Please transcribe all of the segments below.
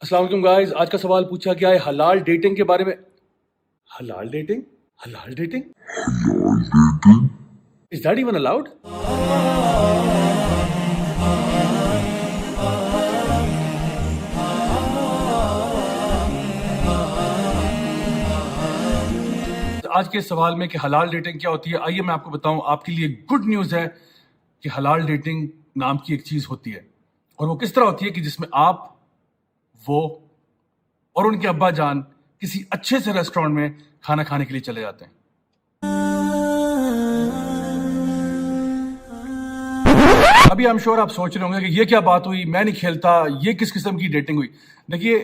السلام علیکم گائز. آج کا سوال پوچھا گیا ہے حلال ڈیٹنگ کے بارے میں. حلال dating is that even allowed? آج کے سوال میں کہ حلال ڈیٹنگ کیا ہوتی ہے، آئیے میں آپ کو بتاؤں. آپ کے لیے گڈ نیوز ہے کہ حلال ڈیٹنگ نام کی ایک چیز ہوتی ہے، اور وہ کس طرح ہوتی ہے کہ جس میں آپ، وہ اور ان کے ابا جان کسی اچھے سے ریسٹورینٹ میں کھانا کھانے کے لیے چلے جاتے ہیں. ابھی I'm sure آپ سوچ رہے ہوں گے کہ یہ کیا بات ہوئی، میں نہیں کھیلتا، یہ کس قسم کی ڈیٹنگ ہوئی. دیکھیے،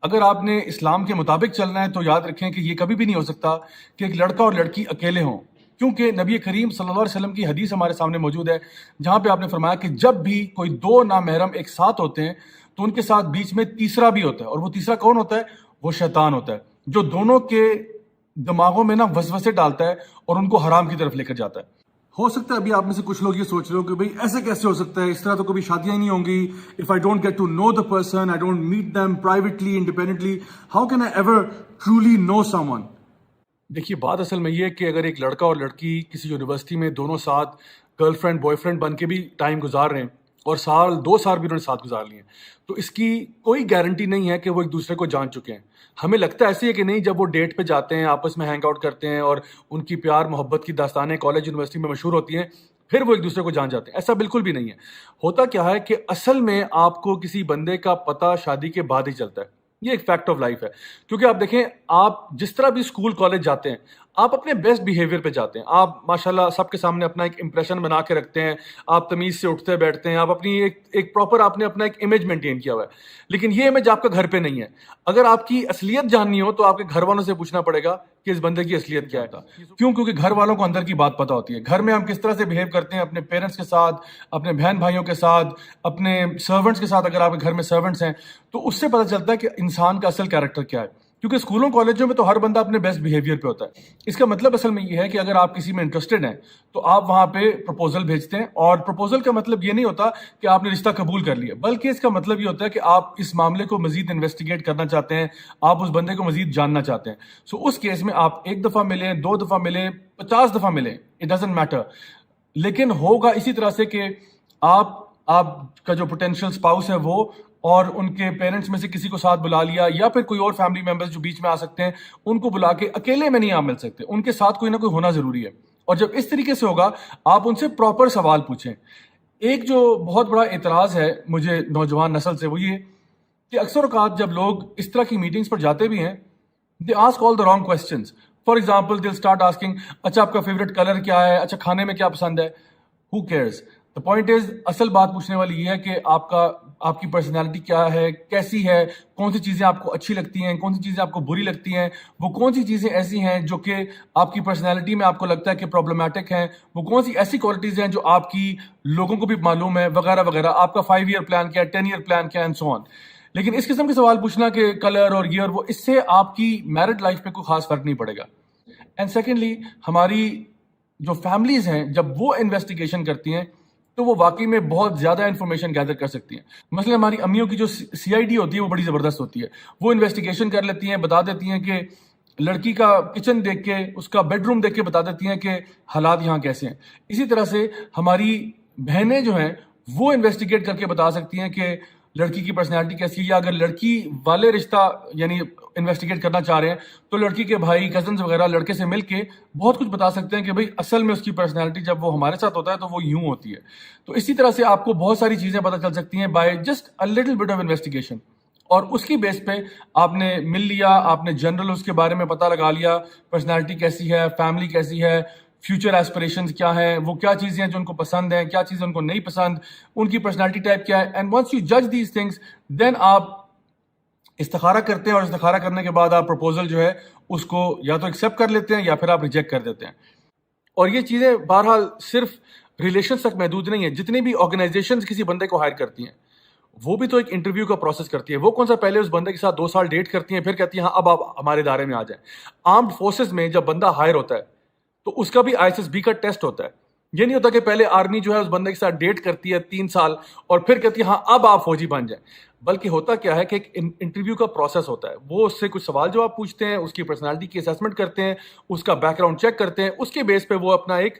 اگر آپ نے اسلام کے مطابق چلنا ہے تو یاد رکھیں کہ یہ کبھی بھی نہیں ہو سکتا کہ ایک لڑکا اور لڑکی اکیلے ہوں، کیونکہ نبی کریم صلی اللہ علیہ وسلم کی حدیث ہمارے سامنے موجود ہے جہاں پہ آپ نے فرمایا کہ جب بھی کوئی دو نامحرم ایک ساتھ ہوتے ہیں تو ان کے ساتھ بیچ میں تیسرا بھی ہوتا ہے، اور وہ تیسرا کون ہوتا ہے؟ وہ شیطان ہوتا ہے، جو دونوں کے دماغوں میں نا وسوسے ڈالتا ہے اور ان کو حرام کی طرف لے کر جاتا ہے. ہو سکتا ہے ابھی آپ میں سے کچھ لوگ یہ سوچ رہے ہو کہ بھئی ایسے کیسے ہو سکتا ہے، اس طرح تو کبھی شادیاں ہی نہیں ہوں گی. If I don't get to know the person, I don't meet them privately, independently, how can I ever truly know someone? دیکھیے، بات اصل میں یہ ہے کہ اگر ایک لڑکا اور لڑکی کسی یونیورسٹی میں دونوں ساتھ گرل فرینڈ بوائے فرینڈ بن کے بھی ٹائم گزار رہے ہیں اور دو سال بھی انہوں نے ساتھ گزار لیے ہیں، تو اس کی کوئی گارنٹی نہیں ہے کہ وہ ایک دوسرے کو جان چکے ہیں. ہمیں لگتا ہے ایسے ہی ہے کہ نہیں، جب وہ ڈیٹ پہ جاتے ہیں، آپس میں ہینگ آؤٹ کرتے ہیں اور ان کی پیار محبت کی داستانیں کالج یونیورسٹی میں مشہور ہوتی ہیں، پھر وہ ایک دوسرے کو جان جاتے ہیں. ایسا بالکل بھی نہیں ہے. ہوتا کیا ہے کہ اصل میں آپ کو کسی بندے کا پتہ شادی کے بعد ہی چلتا ہے. یہ ایک فیکٹ آف لائف ہے، کیونکہ آپ دیکھیں، آپ جس طرح بھی اسکول کالج جاتے ہیں، آپ اپنے بیسٹ بیہیویئر پہ جاتے ہیں، آپ ماشاءاللہ سب کے سامنے اپنا ایک امپریشن بنا کے رکھتے ہیں، آپ تمیز سے اٹھتے بیٹھتے ہیں، آپ اپنی ایک پراپر آپ نے اپنا ایک امیج مینٹین کیا ہوا ہے. لیکن یہ امیج آپ کا گھر پہ نہیں ہے. اگر آپ کی اصلیت جاننی ہو تو آپ کے گھر والوں سے پوچھنا پڑے گا کہ اس بندے کی اصلیت کیا ہے. کیوں؟ کیونکہ گھر والوں کو اندر کی بات پتہ ہوتی ہے. گھر میں ہم کس طرح سے بیہیو کرتے ہیں اپنے پیرنٹس کے ساتھ، اپنے بہن بھائیوں کے ساتھ، اپنے سرونٹس کے ساتھ. اگر آپ کے گھر میں سرونٹس ہیں تو اس سے پتہ چلتا ہے کہ انسان کا اصل کیریکٹر کیا ہے. کیونکہ اسکولوں کالجوں میں تو ہر بندہ اپنے بیسٹ بیہیویئر پہ ہوتا ہے. اس کا مطلب اصل میں یہ ہے کہ اگر آپ کسی میں انٹرسٹڈ ہیں تو آپ وہاں پہ پروپوزل بھیجتے ہیں، اور پروپوزل کا مطلب یہ نہیں ہوتا کہ آپ نے رشتہ قبول کر لیا، بلکہ اس کا مطلب یہ ہوتا ہے کہ آپ اس معاملے کو مزید انویسٹیگیٹ کرنا چاہتے ہیں، آپ اس بندے کو مزید جاننا چاہتے ہیں. اس کیس میں آپ ایک دفعہ ملیں، 2 دفعہ ملیں، 50 دفعہ ملیں، اٹ ڈزنٹ میٹر. لیکن ہوگا اسی طرح سے کہ آپ کا جو پوٹینشیل اسپاؤس ہے وہ اور ان کے پیرنٹس میں سے کسی کو ساتھ بلا لیا، یا پھر کوئی اور فیملی ممبرز جو بیچ میں آ سکتے ہیں ان کو بلا کے. اکیلے میں نہیں آپ مل سکتے، ان کے ساتھ کوئی نہ کوئی ہونا ضروری ہے. اور جب اس طریقے سے ہوگا، آپ ان سے پراپر سوال پوچھیں. ایک جو بہت بڑا اعتراض ہے مجھے نوجوان نسل سے، وہ یہ کہ اکثر اوقات جب لوگ اس طرح کی میٹنگز پر جاتے بھی ہیں، they ask all the wrong questions. For example they start asking, اچھا آپ کا فیوریٹ کلر کیا ہے، اچھا کھانے میں کیا پسند ہے. ہو کیئرز؟ دا پوائنٹ از، اصل بات پوچھنے والی یہ ہے کہ آپ کی پرسنالٹی کیا ہے، کیسی ہے، کون سی چیزیں آپ کو اچھی لگتی ہیں، کون سی چیزیں آپ کو بری لگتی ہیں، وہ کون سی چیزیں ایسی ہیں جو کہ آپ کی پرسنالٹی میں آپ کو لگتا ہے کہ پرابلمٹک ہیں، وہ کون سی ایسی کوالٹیز ہیں جو آپ کی لوگوں کو بھی معلوم ہے، وغیرہ وغیرہ. آپ کا 5 ایئر پلان کیا ہے، 10 ایئر پلان کیا ہے، اینڈ سو آن. لیکن اس قسم کے سوال پوچھنا کہ کلر اور یہ اور وہ، اس سے آپ کی میرڈ لائف پہ کوئی خاص فرق نہیں پڑے گا. اینڈ سیکنڈلی، ہماری جو فیملیز ہیں جب وہ انویسٹیگیشن کرتی ہیں تو وہ واقعی میں بہت زیادہ انفارمیشن گیدر کر سکتی ہیں. مثلا ہماری امیوں کی جو CID ہوتی ہے وہ بڑی زبردست ہوتی ہے. وہ انویسٹیگیشن کر لیتی ہیں، بتا دیتی ہیں کہ لڑکی کا کچن دیکھ کے، اس کا بیڈ روم دیکھ کے بتا دیتی ہیں کہ حالات یہاں کیسے ہیں. اسی طرح سے ہماری بہنیں جو ہیں وہ انویسٹیگیٹ کر کے بتا سکتی ہیں کہ لڑکی کی پرسنالٹی کیسی ہے. یا اگر لڑکی والے رشتہ یعنی انویسٹیگیٹ کرنا چاہ رہے ہیں تو لڑکی کے بھائی، کزنز وغیرہ لڑکے سے مل کے بہت کچھ بتا سکتے ہیں کہ بھئی اصل میں اس کی پرسنالٹی جب وہ ہمارے ساتھ ہوتا ہے تو وہ یوں ہوتی ہے. تو اسی طرح سے آپ کو بہت ساری چیزیں پتہ چل سکتی ہیں by just a little bit of investigation. اور اس کی بیس پہ آپ نے مل لیا، آپ نے جنرل اس کے بارے میں پتہ لگا لیا، پرسنالٹی کیسی ہے، فیملی کیسی ہے، فیوچر ایسپریشنز کیا ہیں، وہ کیا چیزیں ہیں جو ان کو پسند ہیں، کیا چیزیں ان کو نہیں پسند، ان کی پرسنالٹی ٹائپ کیا ہے. اینڈ ونس یو جج دیز تھنگس، دین آپ استخارہ کرتے ہیں، اور استخارہ کرنے کے بعد آپ پروپوزل جو ہے اس کو یا تو ایکسیپٹ کر لیتے ہیں یا پھر آپ ریجیکٹ کر دیتے ہیں. اور یہ چیزیں بہرحال صرف ریلیشنز تک محدود نہیں ہیں. جتنی بھی آرگنائزیشنز کسی بندے کو ہائر کرتی ہیں وہ بھی تو ایک انٹرویو کا پروسیس کرتی ہے. وہ کون سا پہلے اس بندے کے ساتھ 2 سال ڈیٹ کرتی ہیں، پھر کہتی ہیں ہاں اب آپ ہمارے ادارے میں آ جائیں. آرمڈ فورسز میں جب بندہ ہائر ہوتا ہے تو اس کا بھی ISSB کا ٹیسٹ ہوتا ہے. یہ نہیں ہوتا کہ پہلے آرمی جو ہے اس بندے کے ساتھ ڈیٹ کرتی ہے 3 سال اور پھر کہتی ہے ہاں اب آپ فوجی بن جائیں، بلکہ ہوتا کیا ہے کہ ایک انٹرویو کا پروسیس ہوتا ہے. وہ اس سے کچھ سوال جواب پوچھتے ہیں، اس کی پرسنالٹی کی اسیسمنٹ کرتے ہیں، اس کا بیک گراؤنڈ چیک کرتے ہیں، اس کے بیس پہ وہ اپنا ایک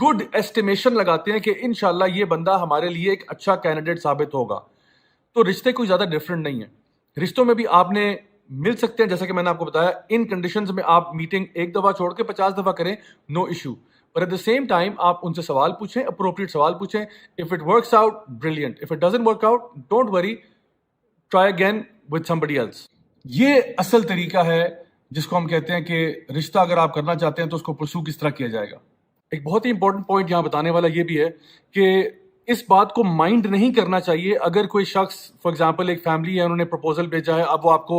گڈ ایسٹیمیشن لگاتے ہیں کہ انشاءاللہ یہ بندہ ہمارے لیے ایک اچھا کینڈیڈیٹ ثابت ہوگا. تو رشتے کوئی زیادہ ڈفرینٹ نہیں ہیں. رشتوں میں بھی آپ نے مل سکتے ہیں، جیسا کہ میں نے آپ کو بتایا ان کنڈیشنز میں آپ میٹنگ ایک دفعہ چھوڑ کے 50 دفعہ کریں، نو ایشو. پر ایٹ دا سیم ٹائم آپ ان سے سوال پوچھیں، اپروپریٹ سوال پوچھیں. If it works out brilliant, if it doesn't work out don't worry, try again with somebody else. یہ اصل طریقہ ہے جس کو ہم کہتے ہیں کہ رشتہ اگر آپ کرنا چاہتے ہیں تو اس کو پرسو کس طرح کیا جائے گا. ایک بہت ہی امپورٹنٹ پوائنٹ یہاں بتانے والا یہ بھی ہے کہ اس بات کو مائنڈ نہیں کرنا چاہیے اگر کوئی شخص فار ایگزامپل ایک فیملی ہے، انہوں نے پرپوزل بھیجا ہے، اب وہ آپ کو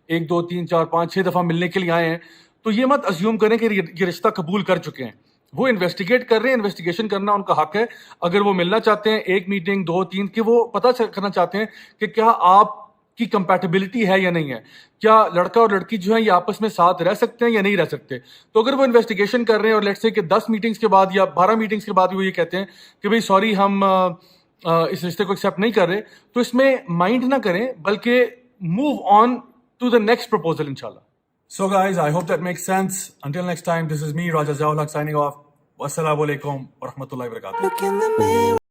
1 2 3 4 5 6 دفعہ ملنے کے لیے آئے ہیں، تو یہ مت ازیوم کریں کہ یہ رشتہ قبول کر چکے ہیں. وہ انویسٹیگیٹ کر رہے ہیں، انویسٹیگیشن کرنا ان کا حق ہے. اگر وہ ملنا چاہتے ہیں 1 میٹنگ 2 3 کہ وہ پتہ کرنا چاہتے ہیں کہ کیا آپ کی کمپیٹیبلٹی ہے یا نہیں ہے، کیا لڑکا اور لڑکی جو ہیں یہ آپس میں ساتھ رہ سکتے ہیں یا نہیں رہ سکتے. تو اگر وہ انویسٹیگیشن کر رہے ہیں اور لیٹس سے کہ 10 میٹنگز کے بعد یا 12 میٹنگز کے بعد وہ یہ کہتے ہیں کہ بھئی سوری ہم اس رشتے کو ایکسیپٹ نہیں کر رہے، تو اس میں مائنڈ نہ کریں بلکہ move on to the next proposal انشاءاللہ. So guys, I hope that makes sense. Until next time, this is me, Raja Ziaul Haq, signing off. Wassalamu alaikum wa rahmatullahi wa barakatuh.